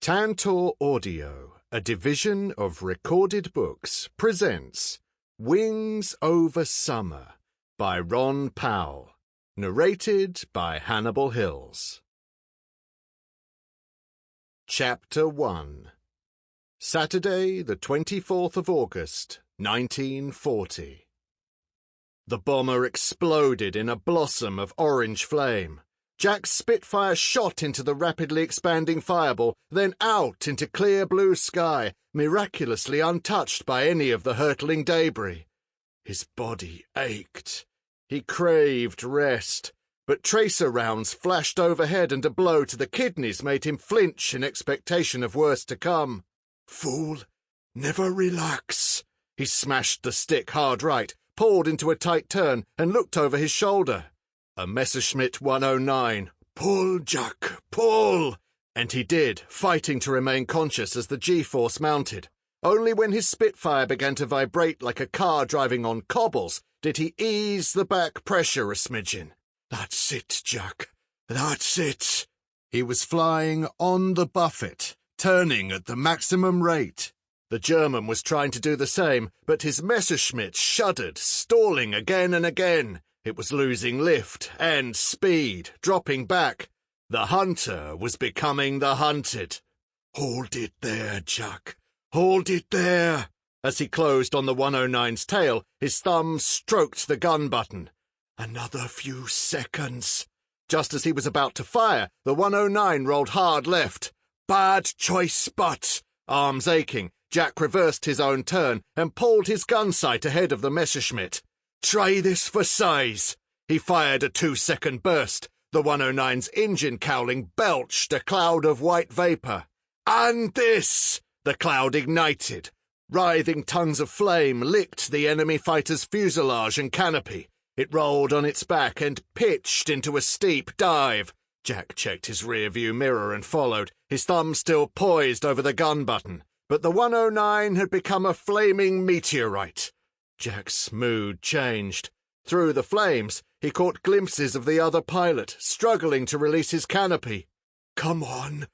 Tantor Audio, a division of Recorded Books, presents Wings Over Summer by Ron Powell, narrated by Hannibal Hills. Chapter 1. Saturday, the 24th of August, 1940. The bomber exploded in a blossom of orange flame. Jack's Spitfire shot into the rapidly expanding fireball, then out into clear blue sky, miraculously untouched by any of the hurtling debris. His body ached. He craved rest, but tracer rounds flashed overhead and a blow to the kidneys made him flinch in expectation of worse to come. Fool, never relax. He smashed the stick hard right, pulled into a tight turn, and looked over his shoulder. A Messerschmitt 109. Pull, Jack, pull! And he did, fighting to remain conscious as the G-force mounted. Only when his Spitfire began to vibrate like a car driving on cobbles did he ease the back pressure a smidgen. That's it, Jack. That's it. He was flying on the buffet, turning at the maximum rate. The German was trying to do the same, but his Messerschmitt shuddered, stalling again and again. It was losing lift and speed, dropping back. The hunter was becoming the hunted. Hold it there, Jack. Hold it there. As he closed on the 109's tail, his thumb stroked the gun button. Another few seconds. Just as he was about to fire, the 109 rolled hard left. Bad choice, but, arms aching, Jack reversed his own turn and pulled his gun sight ahead of the Messerschmitt. Try this for size. He fired a 2-second burst. The 109's engine cowling belched a cloud of white vapor. And this! The cloud ignited. Writhing tongues of flame licked the enemy fighter's fuselage and canopy. It rolled on its back and pitched into a steep dive. Jack checked his rear-view mirror and followed, his thumb still poised over the gun button. But the 109 had become a flaming meteorite. Jack's mood changed. Through the flames, he caught glimpses of the other pilot, struggling to release his canopy. Come on,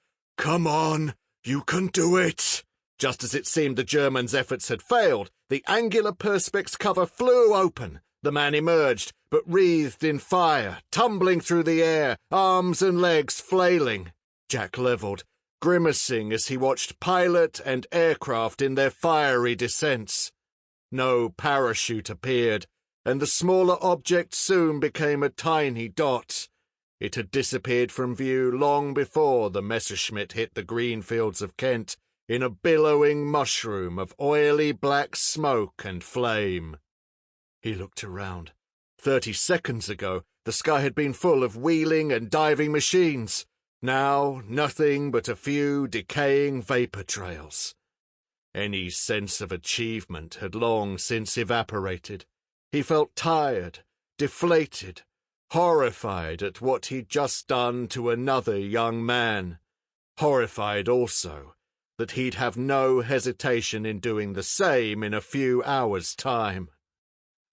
you can do it! Just as it seemed the German's efforts had failed, the angular perspex cover flew open. The man emerged, but wreathed in fire, tumbling through the air, arms and legs flailing. Jack leveled, grimacing as he watched pilot and aircraft in their fiery descents. No parachute appeared, and the smaller object soon became a tiny dot. It had disappeared from view long before the Messerschmitt hit the green fields of Kent in a billowing mushroom of oily black smoke and flame. He looked around. 30 seconds ago, the sky had been full of wheeling and diving machines. Now, nothing but a few decaying vapor trails. Any sense of achievement had long since evaporated. He felt tired, deflated, horrified at what he'd just done to another young man. Horrified also that he'd have no hesitation in doing the same in a few hours' time.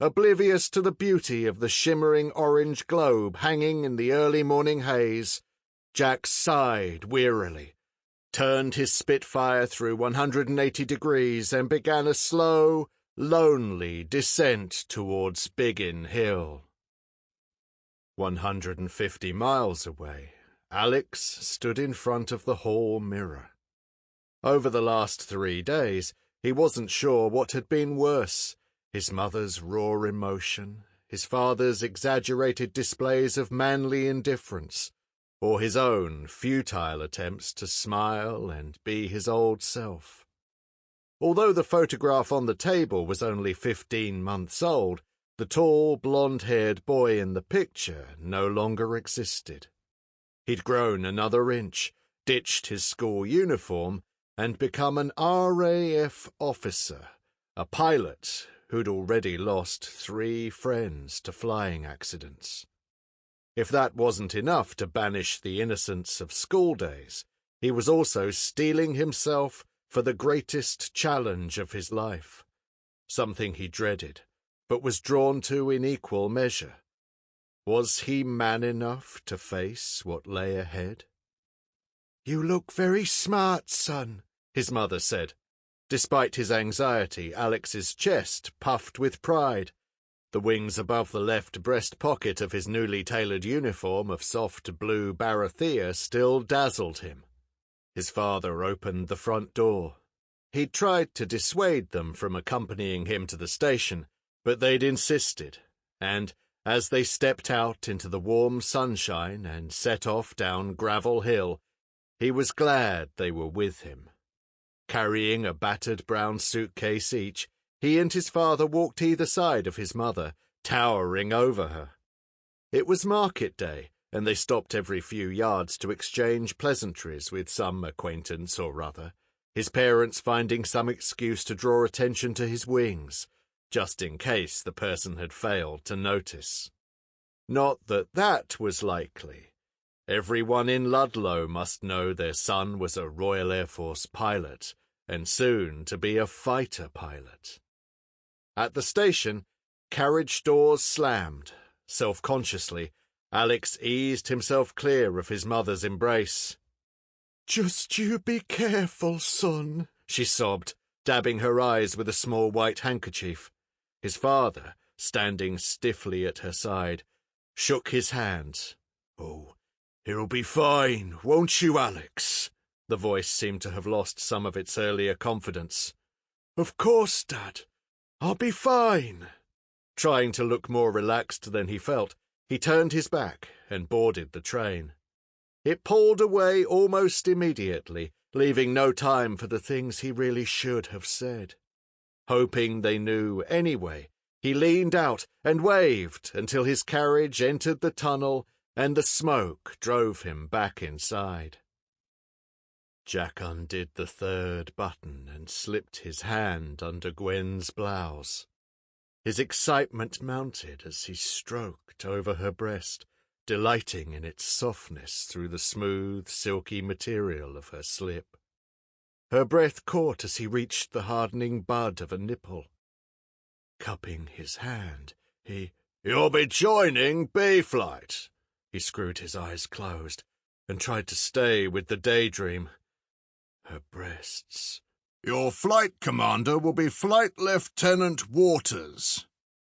Oblivious to the beauty of the shimmering orange globe hanging in the early morning haze, Jack sighed wearily, turned his Spitfire through 180 degrees and began a slow, lonely descent towards Biggin Hill. 150 miles away, Alex stood in front of the hall mirror. Over the last 3 days, he wasn't sure what had been worse, his mother's raw emotion, his father's exaggerated displays of manly indifference, or his own futile attempts to smile and be his old self. Although the photograph on the table was only 15 months old, the tall, blonde-haired boy in the picture no longer existed. He'd grown another inch, ditched his school uniform, and become an RAF officer, a pilot who'd already lost 3 friends to flying accidents. If that wasn't enough to banish the innocence of school days, he was also steeling himself for the greatest challenge of his life, something he dreaded, but was drawn to in equal measure. Was he man enough to face what lay ahead? "You look very smart, son," his mother said. Despite his anxiety, Alex's chest puffed with pride. The wings above the left breast pocket of his newly tailored uniform of soft blue barathea still dazzled him. His father opened the front door. He'd tried to dissuade them from accompanying him to the station, but they'd insisted, and as they stepped out into the warm sunshine and set off down Gravel Hill, he was glad they were with him. Carrying a battered brown suitcase each, he and his father walked either side of his mother, towering over her. It was market day, and they stopped every few yards to exchange pleasantries with some acquaintance or other, his parents finding some excuse to draw attention to his wings, just in case the person had failed to notice. Not that that was likely. Everyone in Ludlow must know their son was a Royal Air Force pilot, and soon to be a fighter pilot. At the station, carriage doors slammed. Self-consciously, Alex eased himself clear of his mother's embrace. "Just you be careful, son," she sobbed, dabbing her eyes with a small white handkerchief. His father, standing stiffly at her side, shook his hand. "Oh, it'll be fine, won't you, Alex?" The voice seemed to have lost some of its earlier confidence. "Of course, Dad. I'll be fine." Trying to look more relaxed than he felt, he turned his back and boarded the train. It pulled away almost immediately, leaving no time for the things he really should have said. Hoping they knew anyway, he leaned out and waved until his carriage entered the tunnel and the smoke drove him back inside. Jack undid the third button and slipped his hand under Gwen's blouse. His excitement mounted as he stroked over her breast, delighting in its softness through the smooth, silky material of her slip. Her breath caught as he reached the hardening bud of a nipple. Cupping his hand, "You'll be joining B-Flight." He screwed his eyes closed and tried to stay with the daydream. Her breasts. "Your flight commander will be Flight Lieutenant Waters."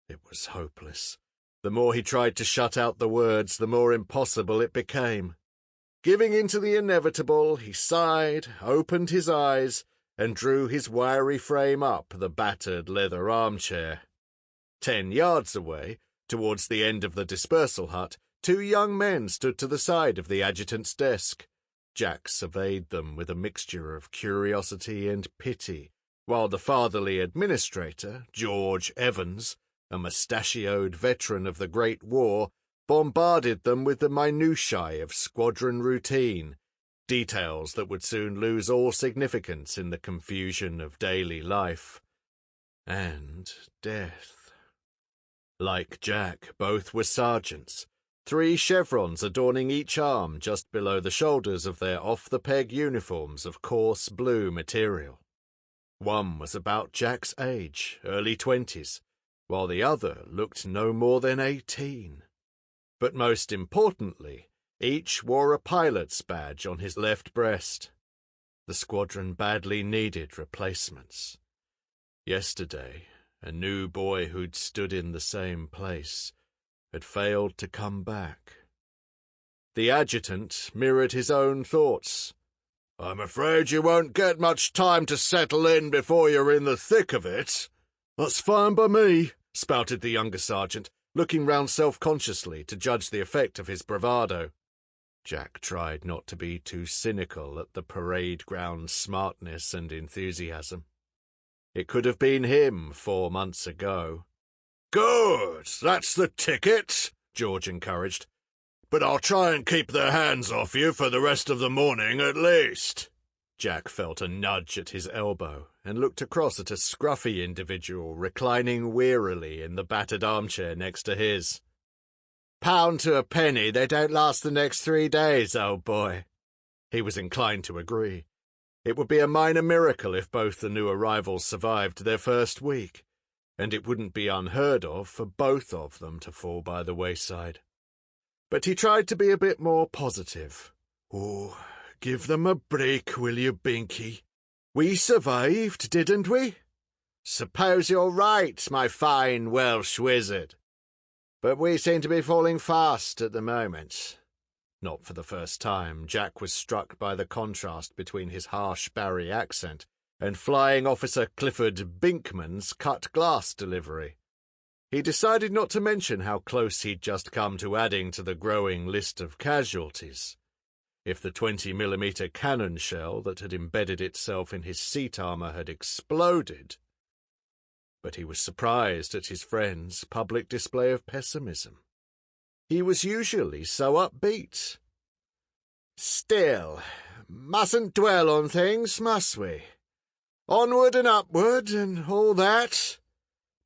It was hopeless. The more he tried to shut out the words, the more impossible it became. Giving in to the inevitable, he sighed, opened his eyes, and drew his wiry frame up the battered leather armchair. 10 yards away, towards the end of the dispersal hut, 2 young men stood to the side of the adjutant's desk. Jack surveyed them with a mixture of curiosity and pity, while the fatherly administrator, George Evans, a mustachioed veteran of the Great War, bombarded them with the minutiae of squadron routine, details that would soon lose all significance in the confusion of daily life. And death. Like Jack, both were sergeants, 3 chevrons adorning each arm just below the shoulders of their off-the-peg uniforms of coarse blue material. One was about Jack's age, early 20s, while the other looked no more than 18. But most importantly, each wore a pilot's badge on his left breast. The squadron badly needed replacements. Yesterday, a new boy who'd stood in the same place had failed to come back. The adjutant mirrored his own thoughts. "I'm afraid you won't get much time to settle in before you're in the thick of it." "That's fine by me," spouted the younger sergeant, looking round self-consciously to judge the effect of his bravado. Jack tried not to be too cynical at the parade ground smartness and enthusiasm. It could have been him 4 months ago. "Good, that's the ticket," George encouraged. "But I'll try and keep their hands off you for the rest of the morning at least." Jack felt a nudge at his elbow and looked across at a scruffy individual reclining wearily in the battered armchair next to his. "Pound to a penny, they don't last the next 3 days, old boy." He was inclined to agree. It would be a minor miracle if both the new arrivals survived their first week, and it wouldn't be unheard of for both of them to fall by the wayside. But he tried to be a bit more positive. "Oh, give them a break, will you, Binky? We survived, didn't we? Suppose you're right, my fine Welsh wizard. But we seem to be falling fast at the moment. Not for the first time, Jack was struck by the contrast between his harsh Barry accent and Flying Officer Clifford Binkman's cut-glass delivery. He decided not to mention how close he'd just come to adding to the growing list of casualties. If the 20mm cannon shell that had embedded itself in his seat armour had exploded. But he was surprised at his friend's public display of pessimism. He was usually so upbeat. Still, mustn't dwell on things, must we? Onward and upward and all that.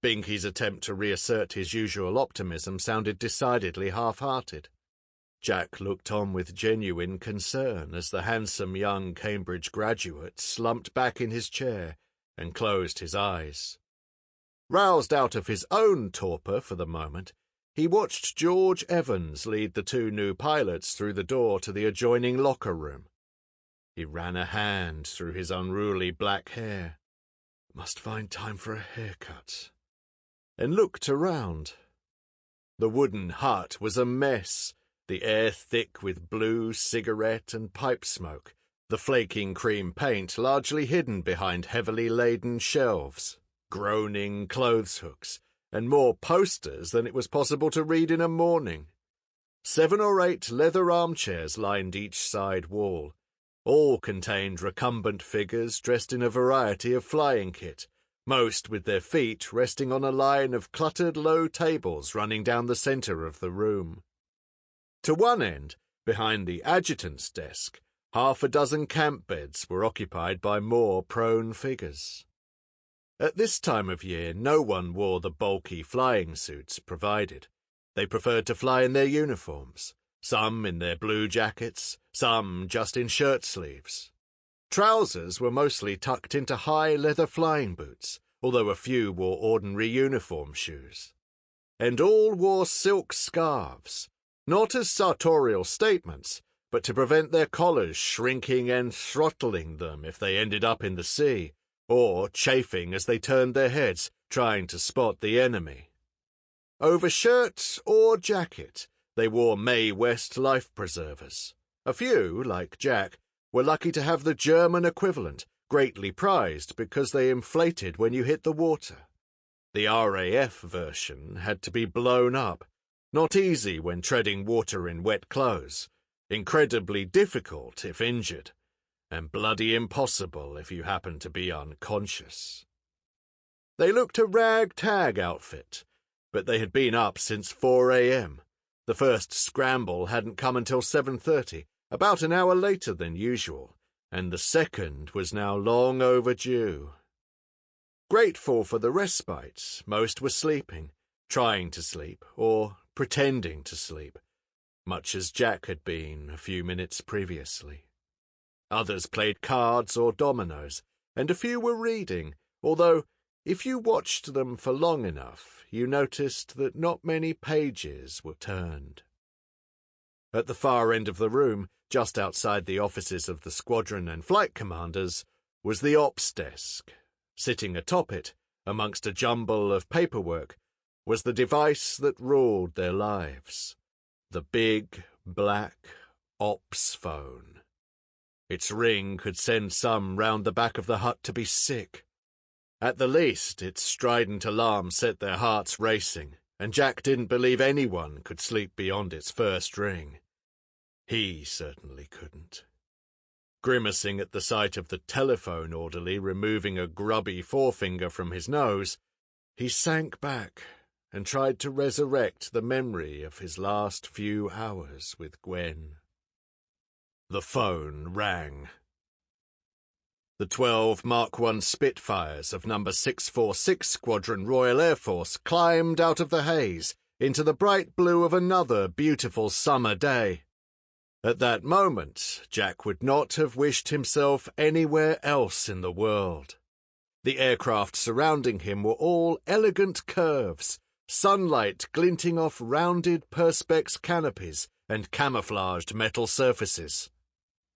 Binky's attempt to reassert his usual optimism sounded decidedly half-hearted. Jack looked on with genuine concern as the handsome young Cambridge graduate slumped back in his chair and closed his eyes. Roused out of his own torpor for the moment, he watched George Evans lead the two new pilots through the door to the adjoining locker room. He ran a hand through his unruly black hair. Must find time for a haircut. And looked around. The wooden hut was a mess, the air thick with blue cigarette and pipe smoke, the flaking cream paint largely hidden behind heavily laden shelves, groaning clothes hooks, and more posters than it was possible to read in a morning. 7 or 8 leather armchairs lined each side wall. All contained recumbent figures dressed in a variety of flying kit, most with their feet resting on a line of cluttered low tables running down the centre of the room. To one end, behind the adjutant's desk, 6 camp beds were occupied by more prone figures. At this time of year, no one wore the bulky flying suits provided. They preferred to fly in their uniforms, some in their blue jackets, some just in shirt sleeves. Trousers were mostly tucked into high leather flying boots, although a few wore ordinary uniform shoes. And all wore silk scarves, not as sartorial statements, but to prevent their collars shrinking and throttling them if they ended up in the sea, or chafing as they turned their heads, trying to spot the enemy. Over shirt or jacket, they wore Mae West life preservers. A few, like Jack, were lucky to have the German equivalent, greatly prized because they inflated when you hit the water. The RAF version had to be blown up, not easy when treading water in wet clothes, incredibly difficult if injured, and bloody impossible if you happened to be unconscious. They looked a rag-tag outfit, but they had been up since 4 a.m. The first scramble hadn't come until 7:30, about an hour later than usual, and the second was now long overdue. Grateful for the respite, most were sleeping, trying to sleep, or pretending to sleep, much as Jack had been a few minutes previously. Others played cards or dominoes, and a few were reading, although, if you watched them for long enough, you noticed that not many pages were turned. At the far end of the room, just outside the offices of the squadron and flight commanders, was the ops desk. Sitting atop it, amongst a jumble of paperwork, was the device that ruled their lives. The big, black ops phone. Its ring could send some round the back of the hut to be sick. At the least, its strident alarm set their hearts racing, and Jack didn't believe anyone could sleep beyond its first ring. He certainly couldn't. Grimacing at the sight of the telephone orderly removing a grubby forefinger from his nose, he sank back and tried to resurrect the memory of his last few hours with Gwen. The phone rang. The 12 Mark I Spitfires of No. 646 Squadron Royal Air Force climbed out of the haze into the bright blue of another beautiful summer day. At that moment, Jack would not have wished himself anywhere else in the world. The aircraft surrounding him were all elegant curves, sunlight glinting off rounded perspex canopies and camouflaged metal surfaces.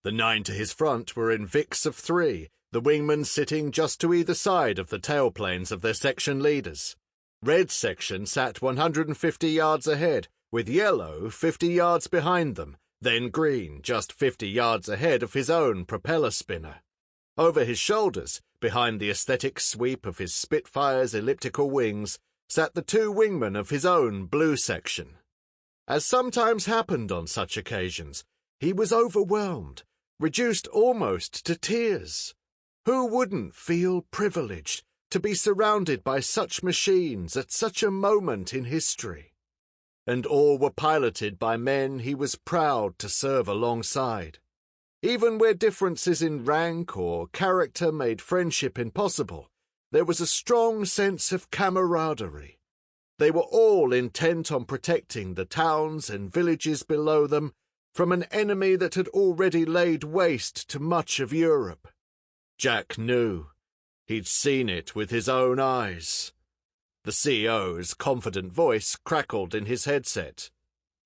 The 9 to his front were in Vicks of 3, the wingmen sitting just to either side of the tailplanes of their section leaders. Red section sat 150 yards ahead, with yellow 50 yards behind them, then green just 50 yards ahead of his own propeller spinner. Over his shoulders, behind the aesthetic sweep of his Spitfire's elliptical wings, sat the 2 wingmen of his own blue section. As sometimes happened on such occasions, he was overwhelmed, reduced almost to tears. Who wouldn't feel privileged to be surrounded by such machines at such a moment in history? And all were piloted by men he was proud to serve alongside. Even where differences in rank or character made friendship impossible, there was a strong sense of camaraderie. They were all intent on protecting the towns and villages below them from an enemy that had already laid waste to much of Europe. Jack knew. He'd seen it with his own eyes. The CO's confident voice crackled in his headset.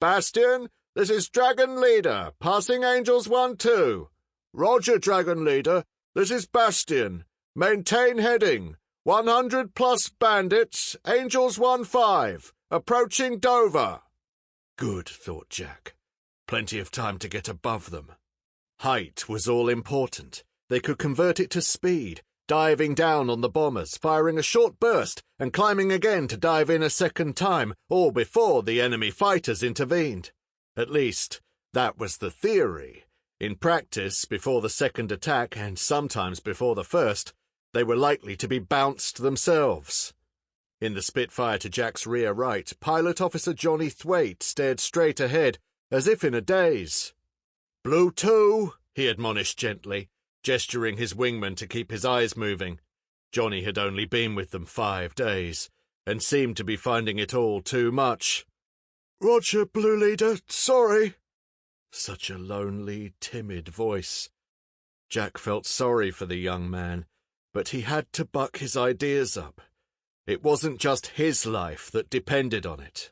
"Bastion, this is Dragon Leader, passing Angels 1-2. Roger, Dragon Leader, this is Bastion. Maintain heading. 100 plus bandits, Angels 1-5, approaching Dover." Good, thought Jack. Plenty of time to get above them. Height was all important. They could convert it to speed, diving down on the bombers, firing a short burst, and climbing again to dive in a second time, all before the enemy fighters intervened. At least, that was the theory. In practice, before the second attack, and sometimes before the first, they were likely to be bounced themselves. In the Spitfire to Jack's rear right, Pilot Officer Johnny Thwaite stared straight ahead, as if in a daze. "Blue 2, he admonished gently, gesturing his wingman to keep his eyes moving. Johnny had only been with them 5 days, and seemed to be finding it all too much. "Roger, Blue Leader, sorry." Such a lonely, timid voice. Jack felt sorry for the young man, but he had to buck his ideas up. It wasn't just his life that depended on it.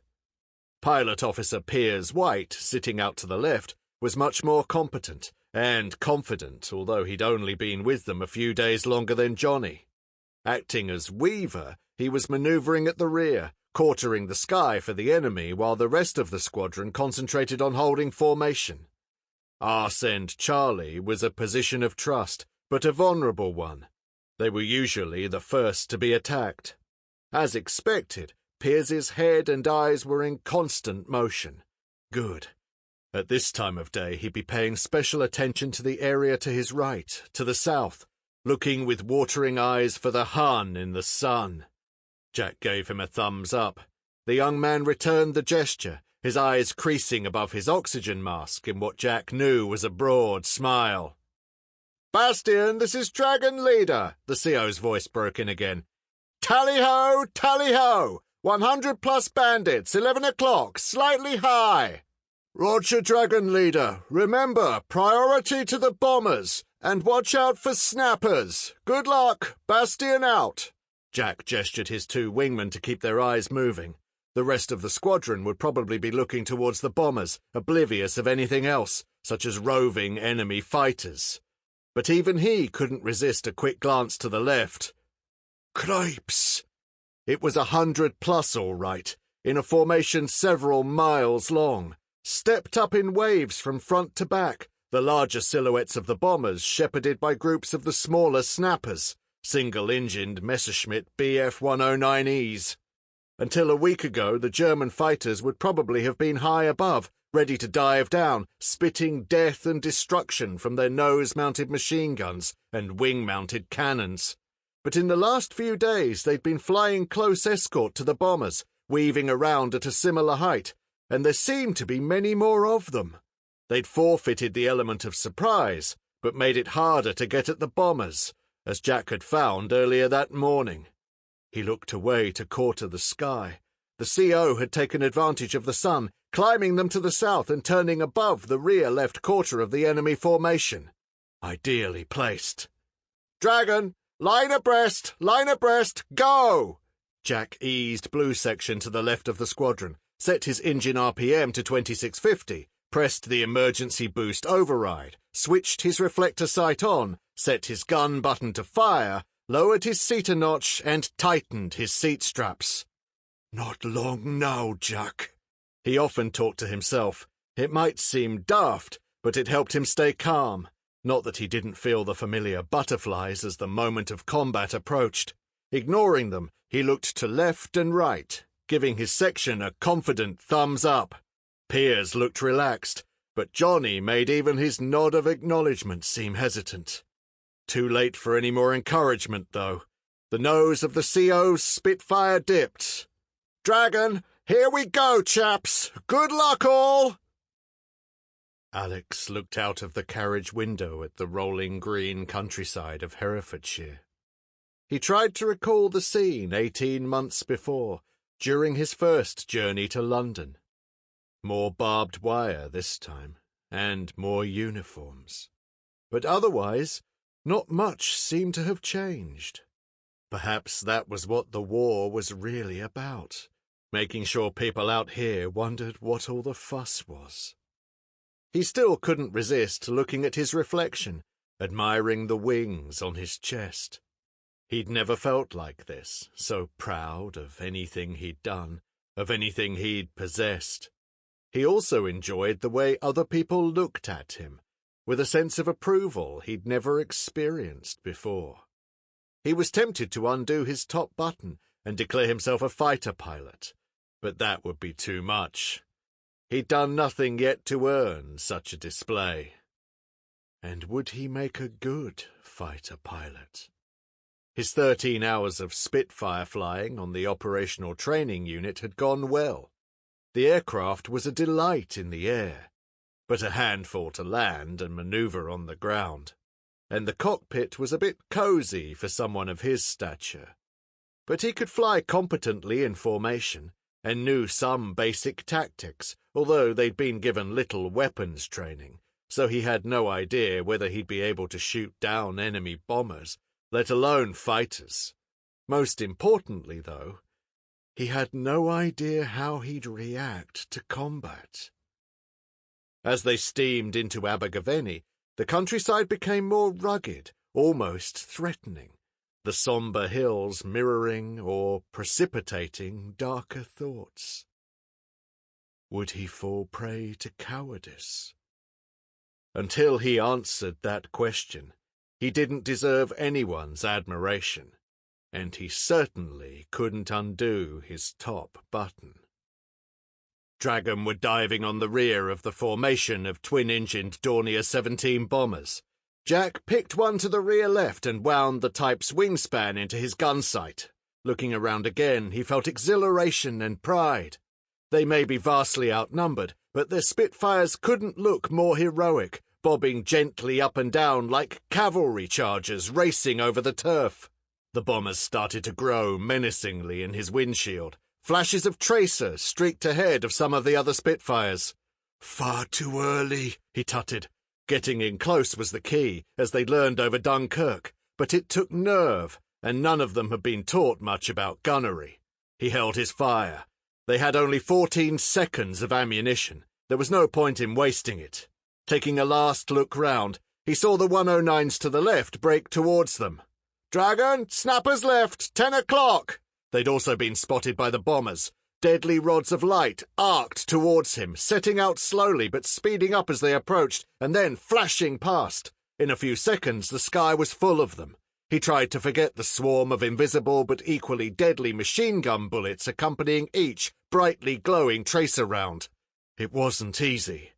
Pilot Officer Piers White, sitting out to the left, was much more competent and confident, although he'd only been with them a few days longer than Johnny. Acting as Weaver, he was manoeuvring at the rear, quartering the sky for the enemy while the rest of the squadron concentrated on holding formation. Arse and Charlie was a position of trust, but a vulnerable one. They were usually the first to be attacked. As expected, Piers's head and eyes were in constant motion. Good. At this time of day, he'd be paying special attention to the area to his right, to the south, looking with watering eyes for the Hun in the sun. Jack gave him a thumbs up. The young man returned the gesture, his eyes creasing above his oxygen mask in what Jack knew was a broad smile. "Bastion, this is Dragon Leader," the CO's voice broke in again. "Tally-ho, tally-ho! 100 plus bandits, 11 o'clock, slightly high." "Roger, Dragon Leader. Remember, priority to the bombers, and watch out for snappers. Good luck. Bastion out." Jack gestured his 2 wingmen to keep their eyes moving. The rest of the squadron would probably be looking towards the bombers, oblivious of anything else, such as roving enemy fighters. But even he couldn't resist a quick glance to the left. Cripes! It was 100 plus, all right, in a formation several miles long, stepped up in waves from front to back, the larger silhouettes of the bombers shepherded by groups of the smaller snappers, single-engined Messerschmitt Bf-109Es. Until a week ago, the German fighters would probably have been high above, ready to dive down, spitting death and destruction from their nose-mounted machine guns and wing-mounted cannons. But in the last few days, they'd been flying close escort to the bombers, weaving around at a similar height, and there seemed to be many more of them. They'd forfeited the element of surprise, but made it harder to get at the bombers, as Jack had found earlier that morning. He looked away to quarter the sky. The CO had taken advantage of the sun, climbing them to the south and turning above the rear left quarter of the enemy formation. Ideally placed. "Dragon, line abreast, go!" Jack eased blue section to the left of the squadron, set his engine RPM to 2650, pressed the emergency boost override, switched his reflector sight on, set his gun button to fire, lowered his seat a notch, and tightened his seat straps. "Not long now, Jack." He often talked to himself. It might seem daft, but it helped him stay calm. Not that he didn't feel the familiar butterflies as the moment of combat approached. Ignoring them, he looked to left and right, giving his section a confident thumbs up. Piers looked relaxed, but Johnny made even his nod of acknowledgement seem hesitant. Too late for any more encouragement, though. The nose of the CO's Spitfire dipped. "Dragon, here we go, chaps! Good luck, all!" Alex looked out of the carriage window at the rolling green countryside of Herefordshire. He tried to recall the scene 18 months before, during his first journey to London. More barbed wire this time, and more uniforms. But otherwise, not much seemed to have changed. Perhaps that was what the war was really about, making sure people out here wondered what all the fuss was. He still couldn't resist looking at his reflection, admiring the wings on his chest. He'd never felt like this, so proud of anything he'd done, of anything he'd possessed. He also enjoyed the way other people looked at him, with a sense of approval he'd never experienced before. He was tempted to undo his top button and declare himself a fighter pilot, but that would be too much. He'd done nothing yet to earn such a display. And would he make a good fighter pilot? His 13 hours of Spitfire flying on the operational training unit had gone well. The aircraft was a delight in the air, but a handful to land and maneuver on the ground. And the cockpit was a bit cozy for someone of his stature. But he could fly competently in formation, and knew some basic tactics, although they'd been given little weapons training, so he had no idea whether he'd be able to shoot down enemy bombers, let alone fighters. Most importantly, though, he had no idea how he'd react to combat. As they steamed into Abergavenny, the countryside became more rugged, almost threatening, the sombre hills mirroring or precipitating darker thoughts. Would he fall prey to cowardice? Until he answered that question, he didn't deserve anyone's admiration, and he certainly couldn't undo his top button. Dragon were diving on the rear of the formation of twin-engined Dornier 17 bombers. Jack picked one to the rear left and wound the type's wingspan into his gun sight. Looking around again, he felt exhilaration and pride. They may be vastly outnumbered, but their Spitfires couldn't look more heroic, bobbing gently up and down like cavalry chargers racing over the turf. The bombers started to grow menacingly in his windshield. Flashes of tracer streaked ahead of some of the other Spitfires. "Far too early," he tutted. Getting in close was the key, as they'd learned over Dunkirk, but it took nerve, and none of them had been taught much about gunnery. He held his fire. They had only 14 seconds of ammunition. There was no point in wasting it. Taking a last look round, he saw the 109s to the left break towards them. "Dragon, snappers left, 10 o'clock!" They'd also been spotted by the bombers. Deadly rods of light arced towards him, setting out slowly but speeding up as they approached, and then flashing past. In a few seconds, the sky was full of them. He tried to forget the swarm of invisible but equally deadly machine gun bullets accompanying each brightly glowing tracer round. It wasn't easy.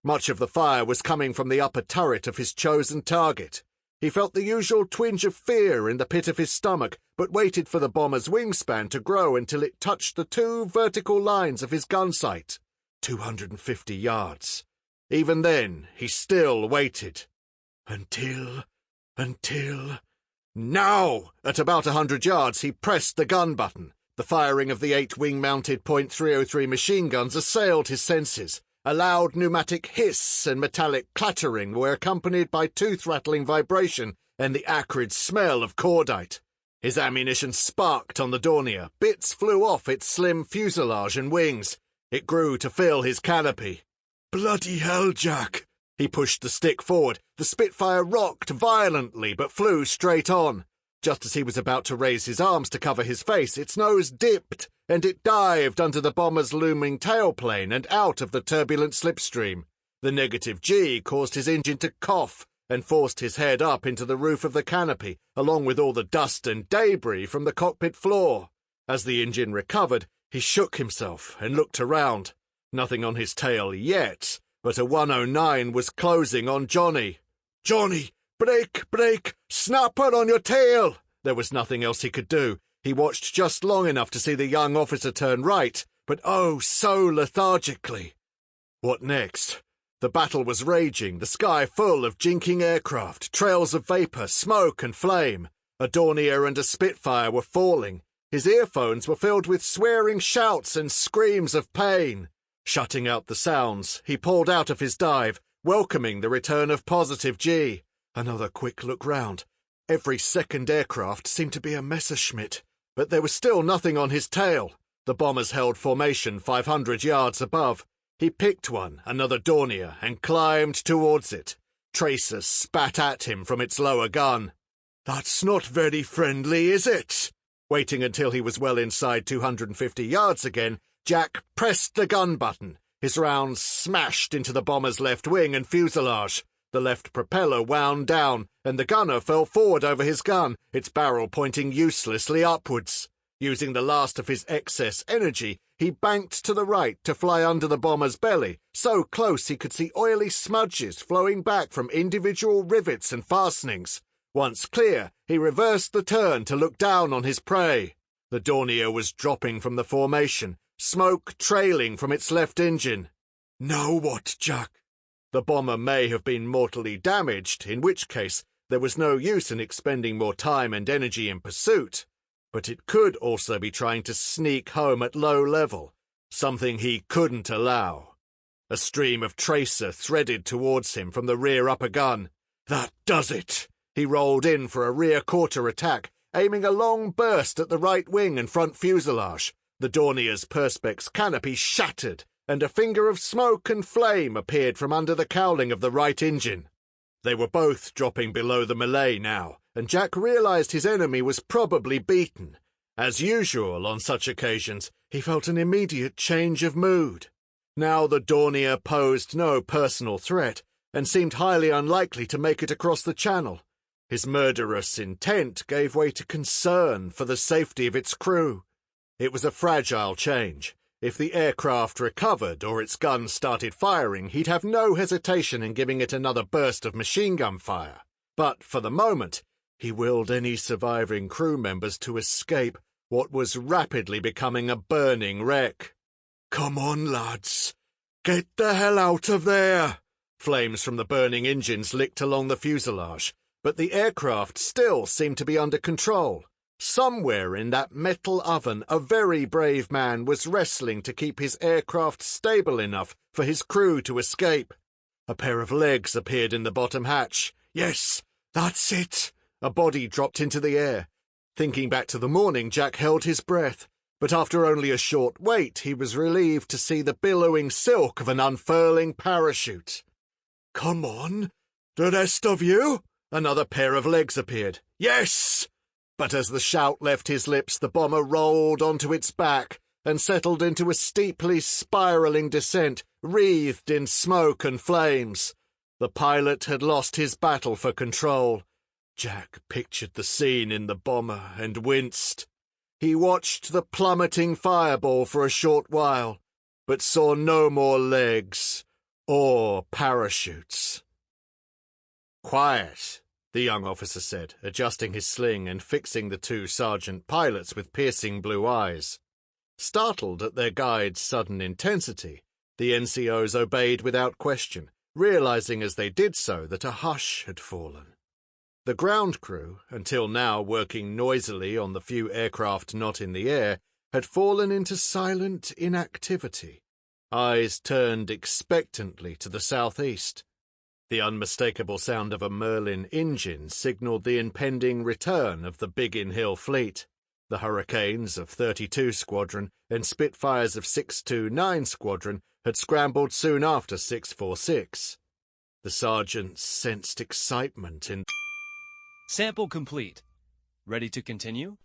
Much of the fire was coming from the upper turret of his chosen target. He felt the usual twinge of fear in the pit of his stomach, but waited for the bomber's wingspan to grow until it touched the 2 vertical lines of his gun sight. 250 yards. Even then, he still waited. Until... Now! At about 100 yards, he pressed the gun button. The firing of the 8 wing-mounted .303 machine guns assailed his senses. A loud pneumatic hiss and metallic clattering were accompanied by tooth-rattling vibration and the acrid smell of cordite. His ammunition sparked on the Dornier. Bits flew off its slim fuselage and wings. It grew to fill his canopy. Bloody hell, Jack! He pushed the stick forward. The Spitfire rocked violently but flew straight on. Just as he was about to raise his arms to cover his face, its nose dipped, and it dived under the bomber's looming tailplane and out of the turbulent slipstream. The negative G caused his engine to cough and forced his head up into the roof of the canopy, along with all the dust and debris from the cockpit floor. As the engine recovered, he shook himself and looked around. Nothing on his tail yet, but a 109 was closing on Johnny. "Johnny, brake, brake, snapper on your tail!" There was nothing else he could do. He watched just long enough to see the young officer turn right, but oh, so lethargically. What next? The battle was raging, the sky full of jinking aircraft, trails of vapor, smoke and flame. A Dornier and a Spitfire were falling. His earphones were filled with swearing shouts and screams of pain. Shutting out the sounds, he pulled out of his dive, welcoming the return of positive G. Another quick look round. Every second aircraft seemed to be a Messerschmitt, but there was still nothing on his tail. The bombers held formation 500 yards above. He picked one, another Dornier, and climbed towards it. Tracer spat at him from its lower gun. "That's not very friendly, is it?" Waiting until he was well inside 250 yards again, Jack pressed the gun button. His rounds smashed into the bomber's left wing and fuselage. The left propeller wound down, and the gunner fell forward over his gun, its barrel pointing uselessly upwards. Using the last of his excess energy, he banked to the right to fly under the bomber's belly, so close he could see oily smudges flowing back from individual rivets and fastenings. Once clear, he reversed the turn to look down on his prey. The Dornier was dropping from the formation, smoke trailing from its left engine. "Now what, Jack?" The bomber may have been mortally damaged, in which case there was no use in expending more time and energy in pursuit. But it could also be trying to sneak home at low level, something he couldn't allow. A stream of tracer threaded towards him from the rear upper gun. That does it! He rolled in for a rear quarter attack, aiming a long burst at the right wing and front fuselage. The Dornier's perspex canopy shattered, and a finger of smoke and flame appeared from under the cowling of the right engine. They were both dropping below the melee now, and Jack realized his enemy was probably beaten. As usual on such occasions, he felt an immediate change of mood. Now the Dornier posed no personal threat, and seemed highly unlikely to make it across the channel. His murderous intent gave way to concern for the safety of its crew. It was a fragile change. If the aircraft recovered or its guns started firing, he'd have no hesitation in giving it another burst of machine gun fire. But for the moment, he willed any surviving crew members to escape what was rapidly becoming a burning wreck. "Come on, lads. Get the hell out of there!" Flames from the burning engines licked along the fuselage, but the aircraft still seemed to be under control. Somewhere in that metal oven, a very brave man was wrestling to keep his aircraft stable enough for his crew to escape. A pair of legs appeared in the bottom hatch. Yes, that's it. A body dropped into the air. Thinking back to the morning, Jack held his breath, but after only a short wait, he was relieved to see the billowing silk of an unfurling parachute. "Come on, the rest of you?" Another pair of legs appeared. "Yes!" But as the shout left his lips, the bomber rolled onto its back and settled into a steeply spiraling descent, wreathed in smoke and flames. The pilot had lost his battle for control. Jack pictured the scene in the bomber and winced. He watched the plummeting fireball for a short while, but saw no more legs or parachutes. "Quiet," the young officer said, adjusting his sling and fixing the two sergeant pilots with piercing blue eyes. Startled at their guide's sudden intensity, the NCOs obeyed without question, realizing as they did so that a hush had fallen. The ground crew, until now working noisily on the few aircraft not in the air, had fallen into silent inactivity, eyes turned expectantly to the southeast. The unmistakable sound of a Merlin engine signaled the impending return of the Biggin Hill fleet. The Hurricanes of 32 Squadron and Spitfires of 629 Squadron had scrambled soon after 646. The sergeant sensed excitement in... Sample complete. Ready to continue?